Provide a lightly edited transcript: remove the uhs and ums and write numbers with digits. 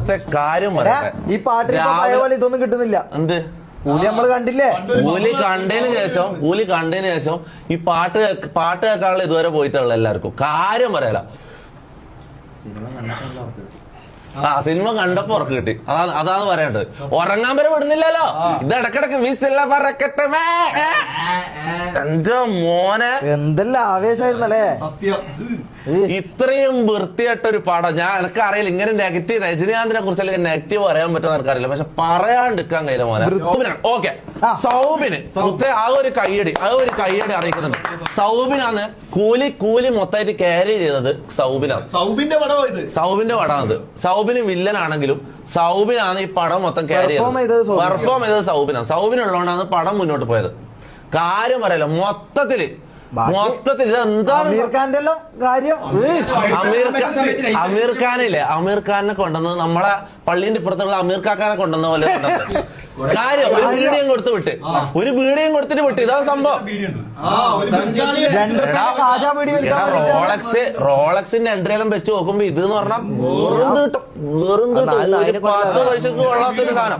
ഇവിടുത്തെ കാര്യം ഈ പാട്ടിൽ ഇതൊന്നും കിട്ടുന്നില്ല. എന്ത് കൂലി നമ്മള് കണ്ടില്ലേ? കൂലി കണ്ടതിന് ശേഷം ഈ പാട്ട് കേൾക്കാനുള്ള ഇതുവരെ പോയിട്ടുള്ള എല്ലാവർക്കും കാര്യം പറയാല. സിനിമ കണ്ടപ്പോ ഉറക്കം കിട്ടി. അതാണ് പറയേണ്ടത്. ഉറങ്ങാൻ വരെ വിടുന്നില്ലല്ലോ. ഇത് ഇടക്കിടക്ക് വിസില്ല പറക്കട്ടെ എന്റെ മോനെ, എന്തെല്ലാം ആവേശമായിരുന്നല്ലേ. ഇത്രയും വൃത്തിയായിട്ടൊരു പടം ഞാൻ എനിക്കറിയില്ല. ഇങ്ങനെ നെഗറ്റീവ് രജനീകാന്തിനെ കുറിച്ച് അല്ലെങ്കിൽ നെഗറ്റീവ് പറയാൻ പറ്റുന്ന എനിക്കറിയില്ല. പക്ഷെ പറയാണ്ടിരിക്കാൻ കഴിയില്ല മോനെ. ഓക്കെ, സൗബിന് ആ ഒരു കയ്യടി അറിയിക്കുന്നുണ്ട്. സൗബിനാണ് കൂലി മൊത്തമായിട്ട് ക്യാരി ചെയ്തത്. സൗബിന്റെ പടമാണിത്. സൗബിന് വില്ലനാണെങ്കിലും സൗബിനാണ് ഈ പടം മൊത്തം ക്യാരി ചെയ്തത്. പെർഫോം ചെയ്തത് സൗബിനുള്ളതുകൊണ്ടാണ് പടം മുന്നോട്ട് പോയത്. കാര്യം പറയല്ലോ. മൊത്തത്തിൽ ഇതെന്താണ് അമീർ ഖാനെ കൊണ്ടുവന്നത് നമ്മളെ പള്ളീന്റെ ഇപ്പുറത്തുള്ള അമീർ കാക്കാനെ കൊണ്ടുവന്ന പോലെ കാര്യം. ഒരു ബീഡിയും കൊടുത്ത് വിട്ട് ഇതാണ് സംഭവം. റോളക്സിന്റെ എൻട്രിയെല്ലാം വെച്ച് നോക്കുമ്പോ ഇത് എന്ന് പറഞ്ഞാൽ വെറും 10 പൈസക്ക് കൊള്ളാത്തൊരു സാധനം.